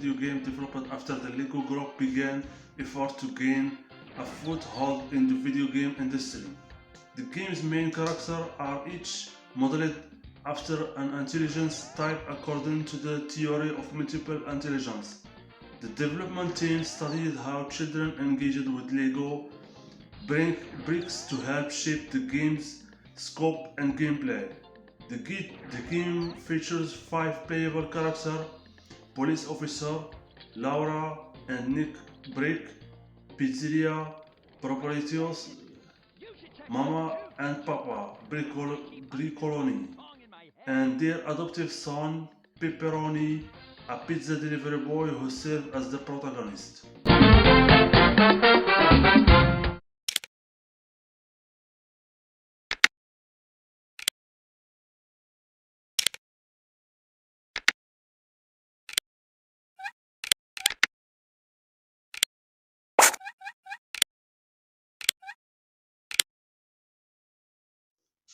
video game developed after the Lego Group began effort to gain a foothold in the video game industry. The game's main characters are each modeled after an intelligence type according to the theory of multiple intelligence. The development team studied how children engaged with Lego bricks to help shape the game's scope and gameplay. The game features 5 playable characters: Police Officer, Laura and Nick Brick, Pizzeria, Proprietos, Mama and Papa Bricoloni, and their adoptive son Pepperoni, a pizza delivery boy who serves as the protagonist.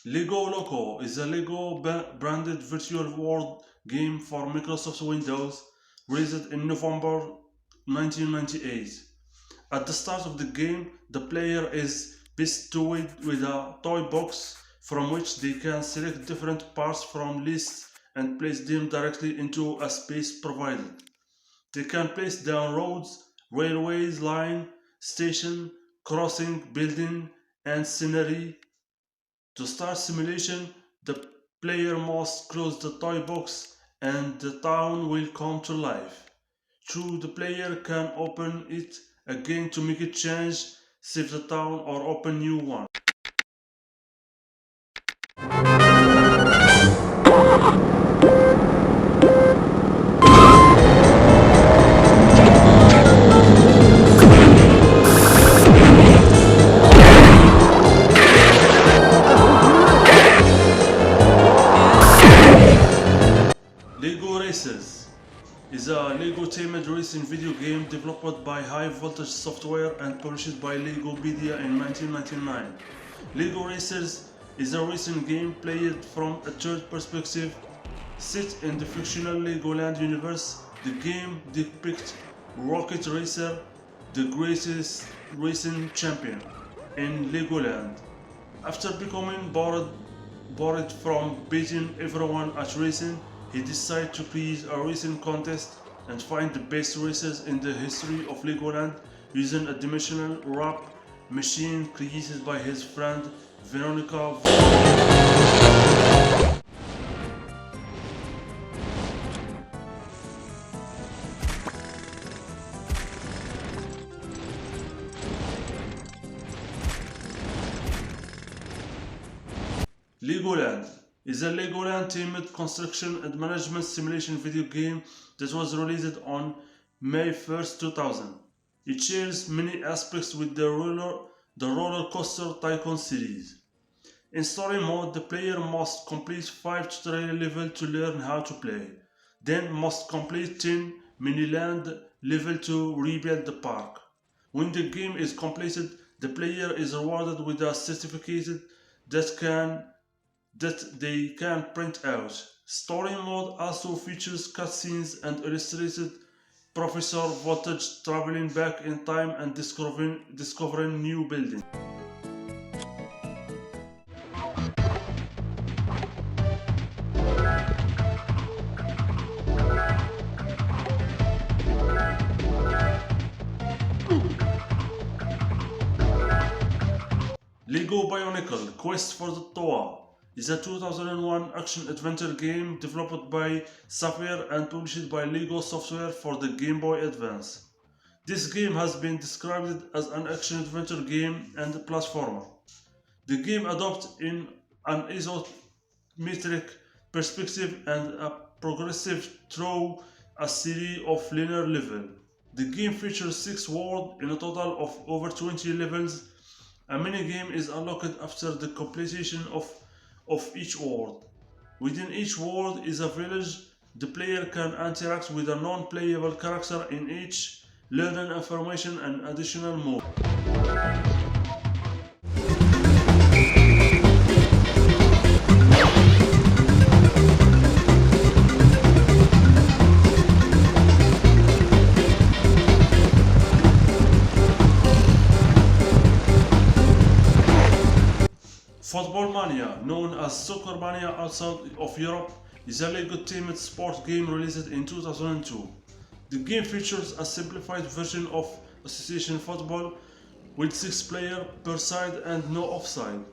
Lego Loco is a Lego branded virtual world game for Microsoft Windows, released in November 1998. At the start of the game, the player is bestowed with a toy box from which they can select different parts from lists and place them directly into a space provided. They can place down roads, railways, line, station, crossing, building, and scenery. To start simulation, the player must close the toy box and the town will come to life. True, the player can open it again to make it change, save the town or open new one. Lego Racers is a Lego-themed racing video game developed by High Voltage Software and published by Lego Media in 1999. Lego Racers is a racing game played from a third perspective set in the fictional Legoland universe. The game depicts Rocket Racer, the greatest racing champion in Legoland. After becoming bored from beating everyone at racing, he decided to create a racing contest and find the best racers in the history of Legoland using a dimensional wrap machine created by his friend Veronica. Legoland is a Legoland-themed construction and management simulation video game that was released on May 1st, 2000. It shares many aspects with the roller coaster tycoon series. In story mode, the player must complete 5 tutorial levels to learn how to play, then must complete 10 mini-land levels to rebuild the park. When the game is completed, the player is rewarded with a certificate that they can print out. Story mode also features cutscenes and illustrated Professor Voltage traveling back in time and discovering new buildings. Lego Bionicle Quest for the Toa is a 2001 action-adventure game developed by Sapphire and published by Lego Software for the Game Boy Advance. This game has been described as an action-adventure game and a platformer. The game adopts in an isometric perspective and a progressive through a series of linear levels. The game features 6 worlds in a total of over 20 levels. A minigame is unlocked after the completion of each world. Within each world is a village. The player can interact with a non-playable character in each, learning information and additional moves. Football Mania, known as Soccer Mania outside of Europe, is a Lego themed sport game released in 2002. The game features a simplified version of association football with 6 players per side and no offside,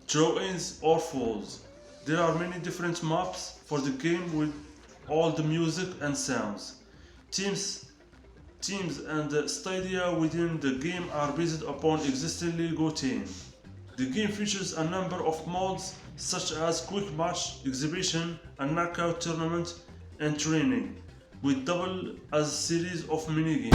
throw-ins or fouls. There are many different maps for the game with all the music and sounds. Teams and stadia within the game are based upon existing Lego teams. The game features a number of modes such as quick match, exhibition, a knockout tournament, and training, with double as a series of minigames.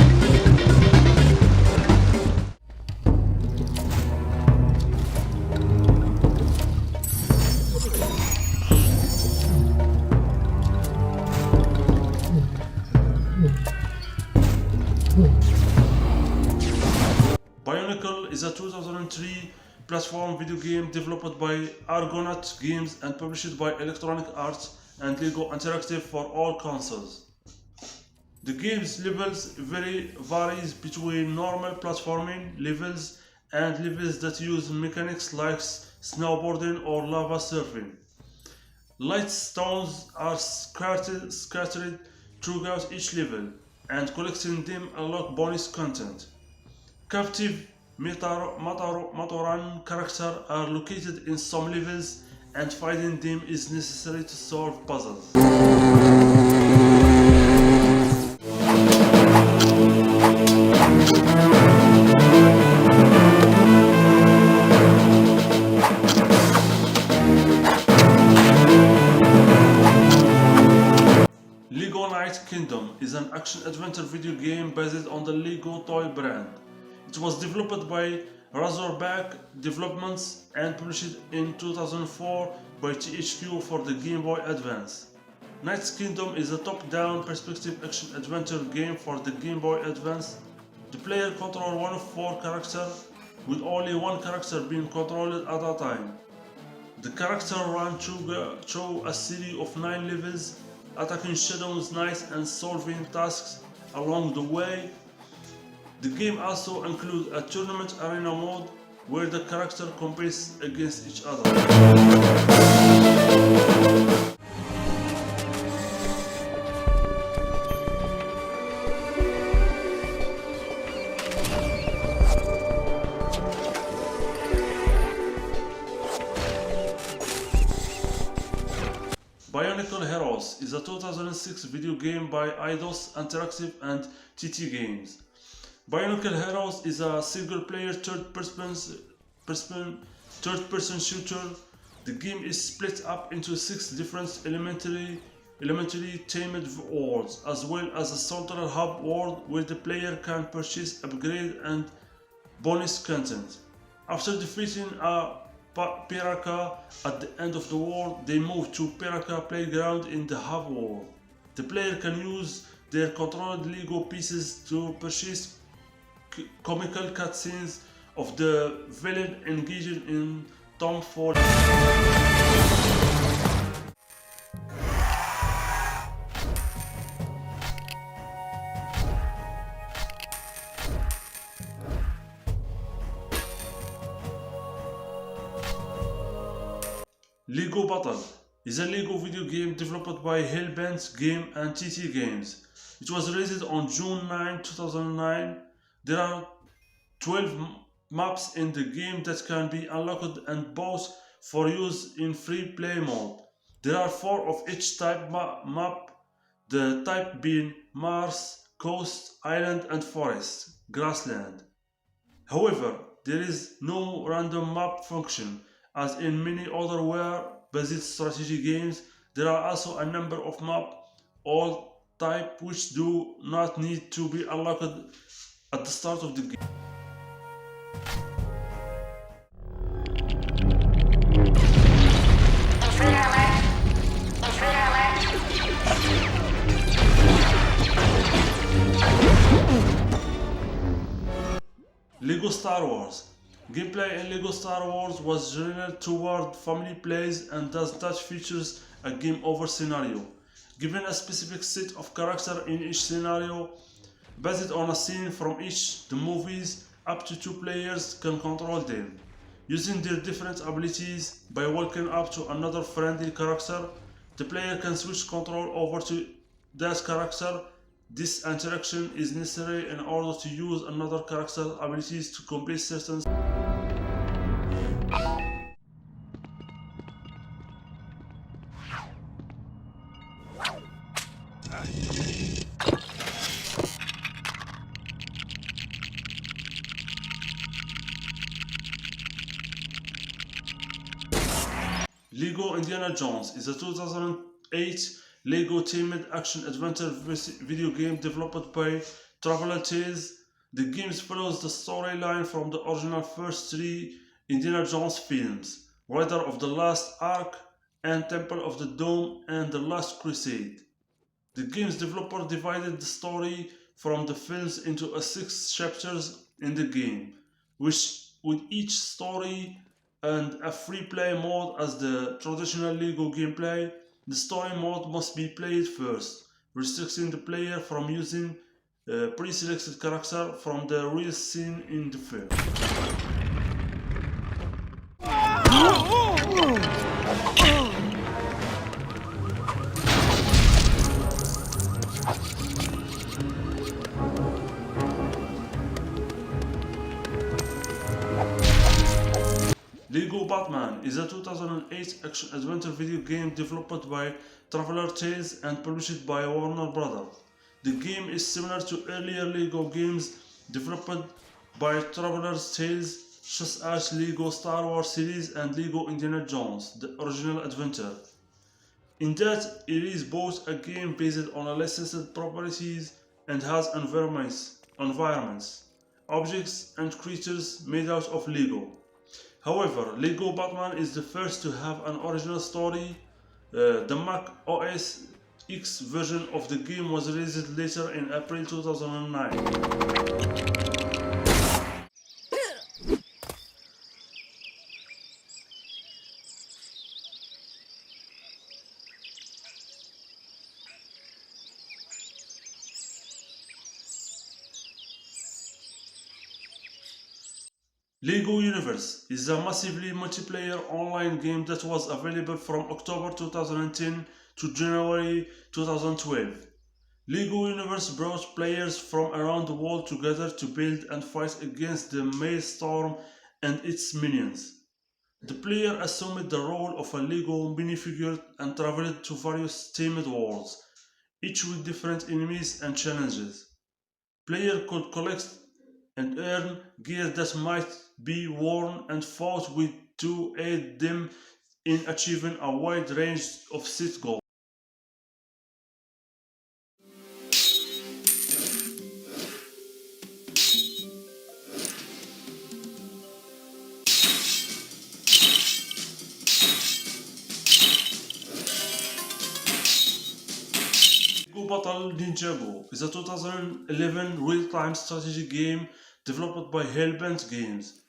Bionicle is a 2003 platform video game developed by Argonaut Games and published by Electronic Arts and Lego Interactive for all consoles. The game's levels varies between normal platforming levels and levels that use mechanics like snowboarding or lava surfing. Light stones are scattered throughout each level, and collecting them unlock bonus content. Captive Mataran characters are located in some levels, and fighting them is necessary to solve puzzles. Lego Knight Kingdom is an action-adventure video game based on the Lego toy brand. It was developed by Razorback Developments and published in 2004 by THQ for the Game Boy Advance. Knight's Kingdom is a top-down perspective action-adventure game for the Game Boy Advance. The player controls one of 4 characters, with only one character being controlled at a time. The character runs through a series of 9 levels, attacking shadows, knights, and solving tasks along the way. The game also includes a tournament arena mode where the characters compete against each other. Bionicle Heroes is a 2006 video game by Eidos Interactive and TT Games. Bionicle Heroes is a single-player third-person shooter. The game is split up into 6 different elementary themed worlds, as well as a central hub world where the player can purchase upgrade and bonus content. After defeating a Piraka at the end of the world, they move to Piraka Playground in the hub world. The player can use their controlled Lego pieces to purchase comical cutscenes of the villain engaging in tomfoolery. Lego Battle is a Lego video game developed by Hellbent Game and TT Games. It was released on June 9, 2009. There are 12 maps in the game that can be unlocked and bought for use in free play mode. There are 4 of each type map, the type being Mars, Coast, Island and Forest, Grassland. However, there is no random map function. As in many other war-based strategy games, there are also a number of maps, all types which do not need to be unlocked at the start of the game. Lego Star Wars. Gameplay in Lego Star Wars was general toward family plays and does not feature a game over scenario. Given a specific set of characters in each scenario, based on a scene from each the movies, up to 2 players can control them. Using their different abilities by walking up to another friendly character, the player can switch control over to that character. This interaction is necessary in order to use another character's abilities to complete certain. Lego Indiana Jones is a 2008 Lego themed action-adventure video game developed by Traveler Tales. The game follows the storyline from the original first three Indiana Jones films, Rider of the Last Ark and Temple of the Dome and The Last Crusade. The game's developer divided the story from the films into 6 chapters in the game, which with each story and a free play mode as the traditional Lego gameplay. The story mode must be played first, restricting the player from using pre-selected character from the real scene in the film. Lego Batman is a 2008 action-adventure video game developed by Traveler Tales and published by Warner Brothers. The game is similar to earlier Lego games developed by Traveler Tales, such as Lego Star Wars series and Lego Indiana Jones, the original adventure. In that, it is both a game based on licensed properties and has environments, objects, and creatures made out of Lego. However, Lego Batman is the first to have an original story. The Mac OS X version of the game was released later in April 2009. Lego Universe is a massively multiplayer online game that was available from October 2010 to January 2012. Lego Universe brought players from around the world together to build and fight against the Maelstrom and its minions. The player assumed the role of a Lego minifigure and traveled to various themed worlds, each with different enemies and challenges. Player could collect and earn gear that might be worn and fought with to aid them in achieving a wide range of set goals. Lego Battle Ninjago is a 2011 real-time strategy game developed by Hellbent Games.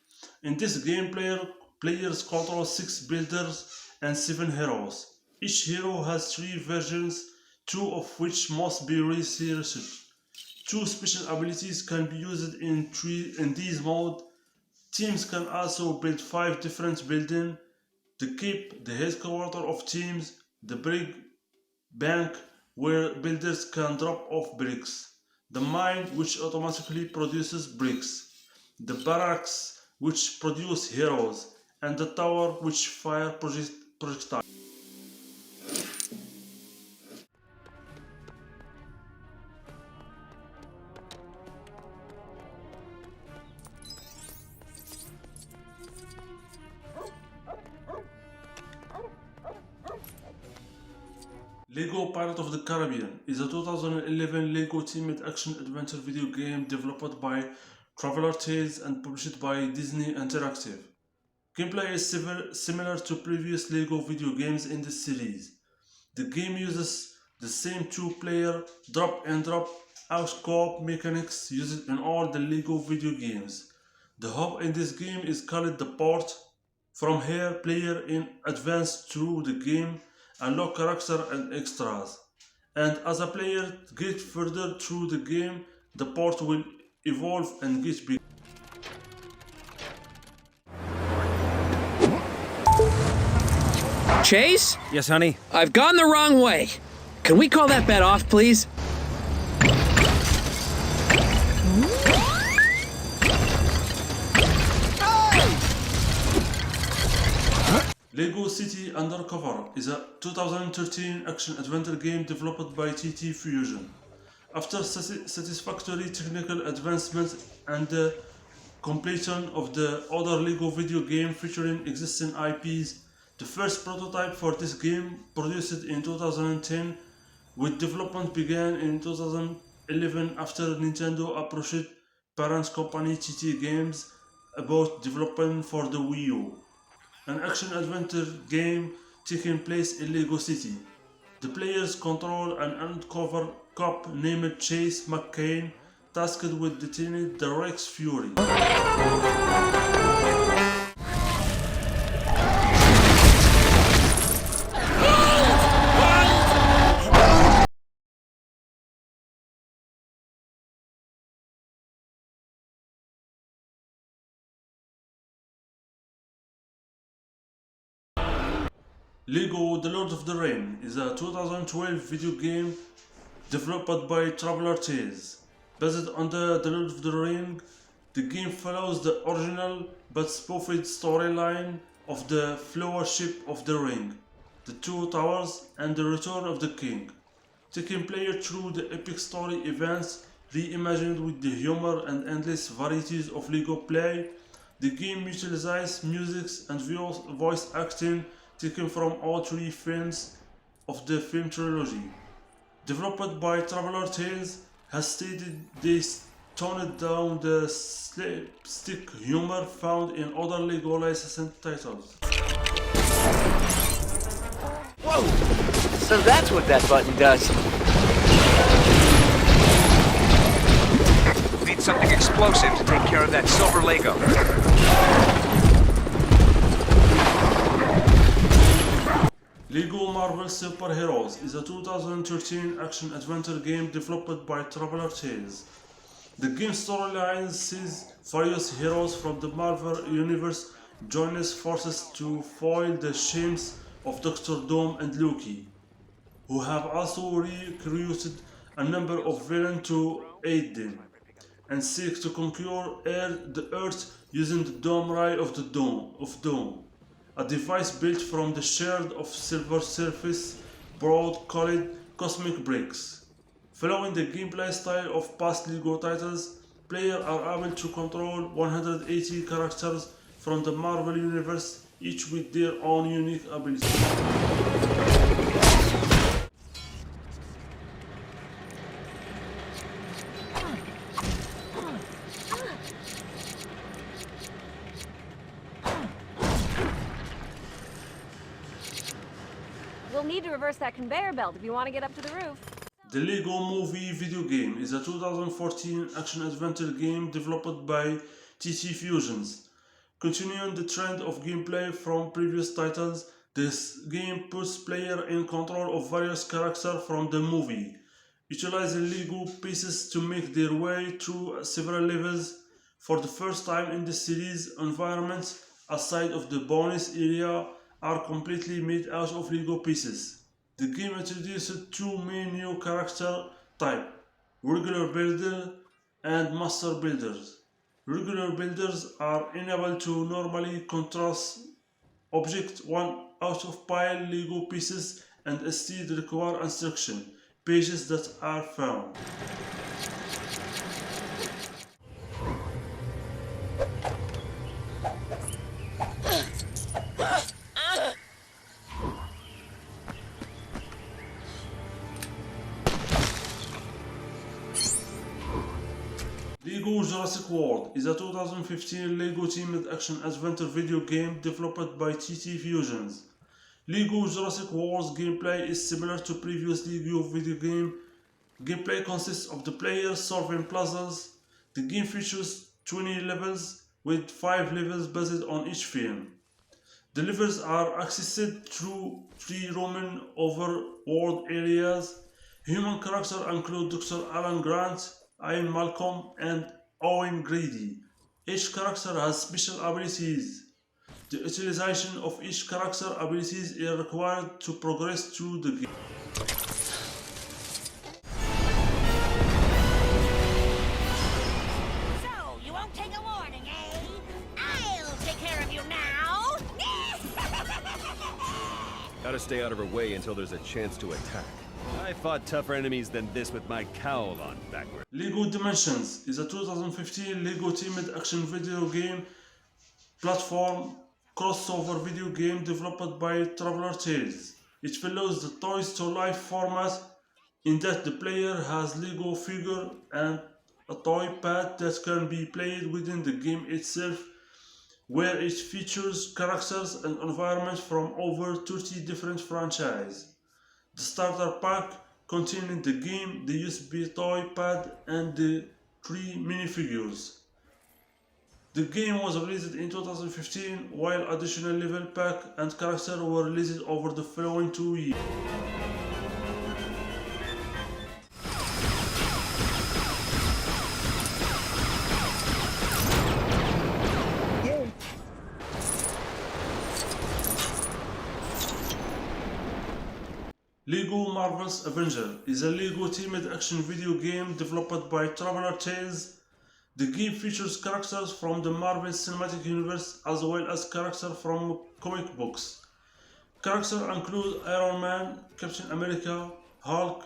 In this game, players control 6 builders and 7 heroes. Each hero has 3 versions, 2 of which must be researched. 2 special abilities can be used in these modes. Teams can also build 5 different buildings: the keep, the headquarters of teams, the brick bank where builders can drop off bricks, the mine which automatically produces bricks, the barracks which produce heroes, and the tower which fire projectiles. Lego Pirates of the Caribbean is a 2011 Lego themed action-adventure video game developed by Traveler Tales and published by Disney Interactive. Gameplay is similar to previous Lego video games in the series. The game uses the same 2-player drop-and-drop-out co-op mechanics used in all the Lego video games. The hub in this game is called the port. From here, players in advance through the game, unlock characters and extras, and as a player gets further through the game, the port will evolve and get bigger. Chase? Yes, honey? I've gone the wrong way. Can we call that bet off, please? Lego City Undercover is a 2013 action-adventure game developed by TT Fusion. After satisfactory technical advancement and the completion of the other Lego video game featuring existing IPs, the first prototype for this game produced in 2010, with development began in 2011 after Nintendo approached parent company TT Games about developing for the Wii U. An action-adventure game taking place in Lego City. The players control an undercover cop named Chase McCain, tasked with detaining the Rex Fury. Lego The Lord of the Rings is a 2012 video game developed by Traveller Tales. Based on the Lord of the Rings, the game follows the original but spoofed storyline of the Fellowship of the Ring, the Two Towers, and the Return of the King, taking players through the epic story events reimagined with the humor and endless varieties of Lego play. The game utilizes music and voice acting taken from all three films of the film trilogy. Developed by Traveller Tales, has stated they toned down the slapstick humor found in other Lego licensed titles. Whoa! So that's what that button does. Need something explosive to take care of that silver Lego. Lego Marvel Super Heroes is a 2013 action-adventure game developed by Traveller Tales. The game's storyline sees various heroes from the Marvel Universe join forces to foil the schemes of Doctor Doom and Loki, who have also recruited a number of villains to aid them, and seek to conquer the Earth using the Dome Ray of Doom, a device built from the shard of silver surface broad called cosmic bricks. Following the gameplay style of past Lego titles, players are able to control 180 characters from the Marvel Universe, each with their own unique abilities. We'll need to reverse that conveyor belt if you want to get up to the roof. The Lego Movie video game is a 2014 action-adventure game developed by TT Fusions. Continuing the trend of gameplay from previous titles, this game puts players in control of various characters from the movie, utilizing Lego pieces to make their way through several levels. For the first time in the series, environments outside of the bonus area are completely made out of Lego pieces. The game introduced two main new character types, regular builder and master builders. Regular builders are enabled to normally contrast object one out of pile Lego pieces and instead require instruction pages that are found. Lego Jurassic World is a 2015 Lego themed action-adventure video game developed by TT Fusions. Lego Jurassic World's gameplay is similar to previous Lego video game. Gameplay consists of the players solving puzzles. The game features 20 levels, with 5 levels based on each film. The levels are accessed through 3 Roman overworld areas. Human characters include Dr. Alan Grant, Ian Malcolm, and Owen Grady. Each character has special abilities. The The utilization of each character abilities is required to progress through the game. So, you won't take a warning, eh? I'll take care of you now! Gotta stay out of her way until there's a chance to attack. I fought tougher enemies than this with my cowl on backward. Lego Dimensions is a 2015 Lego themed action video game platform crossover video game developed by Traveler Tales. It follows the Toys to Life format in that the player has Lego figure and a toy pad that can be played within the game itself, where it features characters and environments from over 30 different franchises. The starter pack containing the game, the USB toy pad, and the 3 minifigures. The game was released in 2015, while additional level pack and characters were released over the following 2 years. Lego Marvel's Avenger is a Lego themed action video game developed by Traveler Tales. The game features characters from the Marvel Cinematic Universe as well as characters from comic books. Characters include Iron Man, Captain America, Hulk,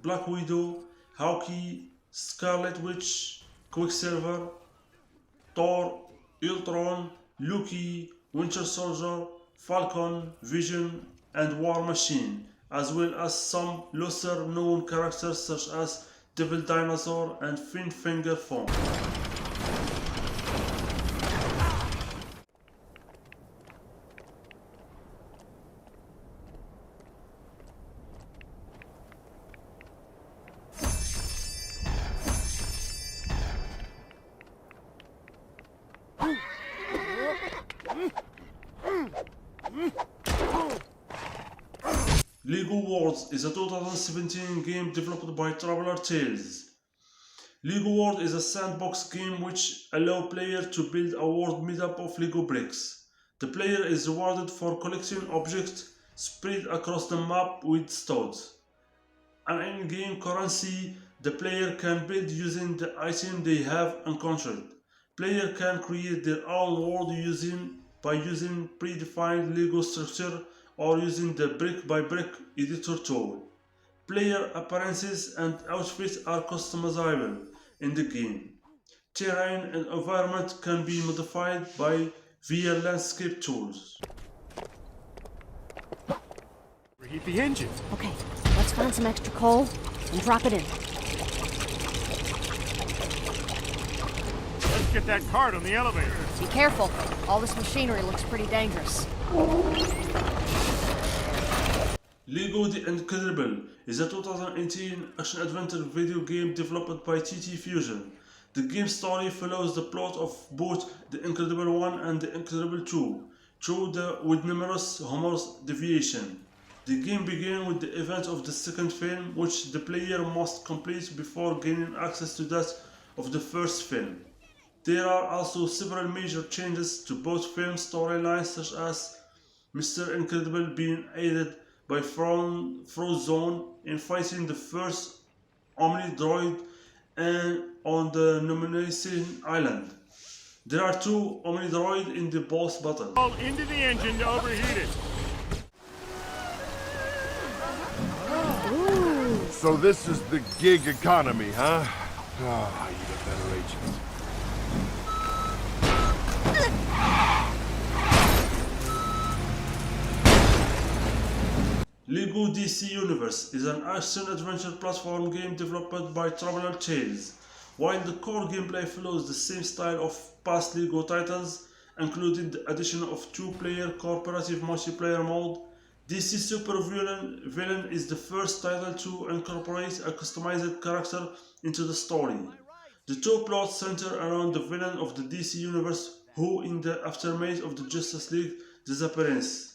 Black Widow, Hawkeye, Scarlet Witch, Quicksilver, Thor, Ultron, Loki, Winter Soldier, Falcon, Vision, and War Machine, as well as some lesser known characters such as Devil Dinosaur and Fin Finger Phone. Lego Worlds is a 2017 game developed by Traveler Tales. Lego World is a sandbox game which allows players to build a world made up of Lego bricks. The player is rewarded for collecting objects spread across the map with stones. An in-game currency the player can build using the item they have encountered. Player can create their own world by using predefined Lego structure or using the brick-by-brick editor tool. Player appearances and outfits are customizable in the game. Terrain and environment can be modified via landscape tools. Reheat the engine. Okay, let's find some extra coal and drop it in. Let's get that cart on the elevator. Be careful. All this machinery looks pretty dangerous. Lego The Incredible is a 2018 action-adventure video game developed by TT Fusion. The game's story follows the plot of both The Incredible 1 and The Incredible 2, with numerous humorous deviations. The game begins with the event of the second film, which the player must complete before gaining access to that of the first film. There are also several major changes to both film storylines, such as Mr. Incredible being aided by Frozone in fighting the first Omni-Droid and on the Nomination Island. There are 2 Omni-Droid in the boss battle. All into the engine to overheat it. So this is the gig economy, huh? Ah, you a better agent. Lego DC Universe is an action-adventure platform game developed by Traveler Tales. While the core gameplay follows the same style of past Lego titles, including the addition of 2-player cooperative multiplayer mode, DC Super Villain is the first title to incorporate a customized character into the story. The 2 plots center around the villain of the DC Universe, who, in the aftermath of the Justice League disappearance,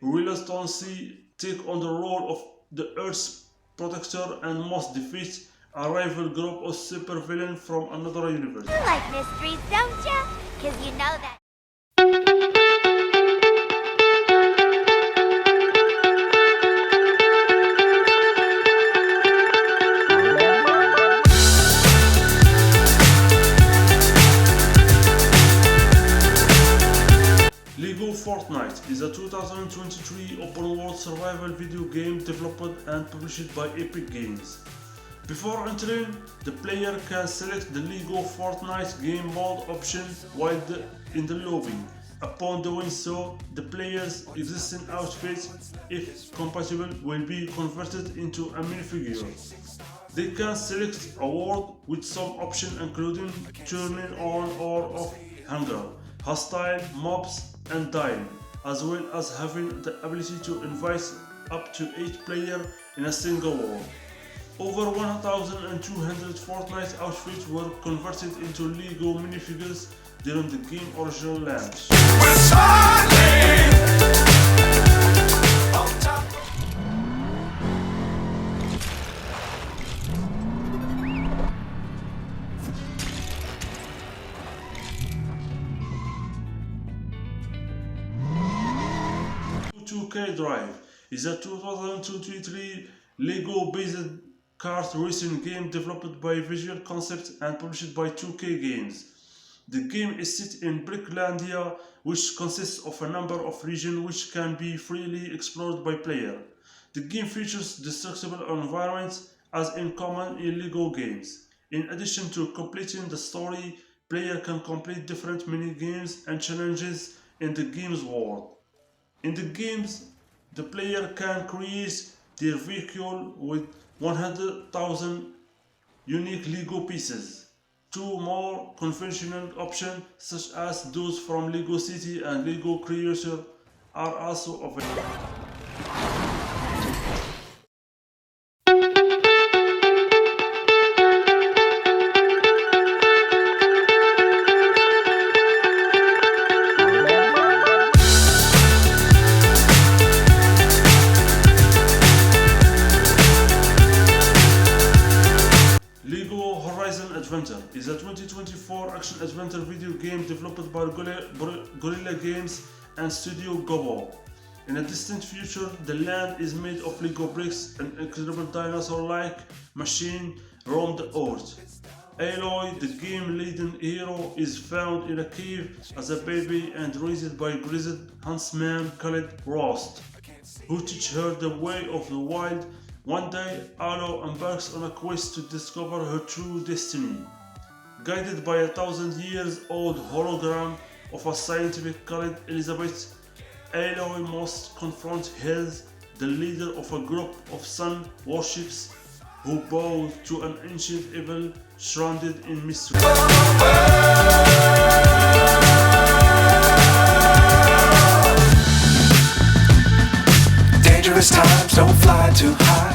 will constantly take on the role of the Earth's protector and must defeat a rival group of supervillains from another universe. You like mysteries, don't you? 'Cause you know that. 2023 open-world survival video game developed and published by Epic Games. Before entering, the player can select the Lego Fortnite game mode option while in the lobby. Upon doing so, the player's existing outfit, if compatible, will be converted into a minifigure. They can select a world with some options including turning on or off hunger, hostile mobs and dying, as well as having the ability to invite up to 8 players in a single world. Over 1,200 Fortnite outfits were converted into Lego minifigures during the game's original launch. Drive is a 2023 Lego-based kart racing game developed by Visual Concepts and published by 2K Games. The game is set in Bricklandia, which consists of a number of regions which can be freely explored by players. The game features destructible environments as in common in Lego games. In addition to completing the story, players can complete different mini-games and challenges in the game's world. In the games, the player can create their vehicle with 100,000 unique Lego pieces. Two more conventional options, such as those from Lego City and Lego Creator, are also available. Is a 2024 action-adventure video game developed by Guerrilla Games and Studio Gobo. In a distant future, the land is made of Lego bricks. An incredible dinosaur-like machine roam the earth. Aloy, the game-laden hero, is found in a cave as a baby and raised by a grizzled huntsman called Rost, who teach her the way of the wild. One day, Aloy embarks on a quest to discover her true destiny. Guided by a 1,000-year-old hologram of a scientific called Elizabeth, Aloy must confront Hels, the leader of a group of sun worshippers who bow to an ancient evil shrouded in mystery. Dangerous times, don't fly too high.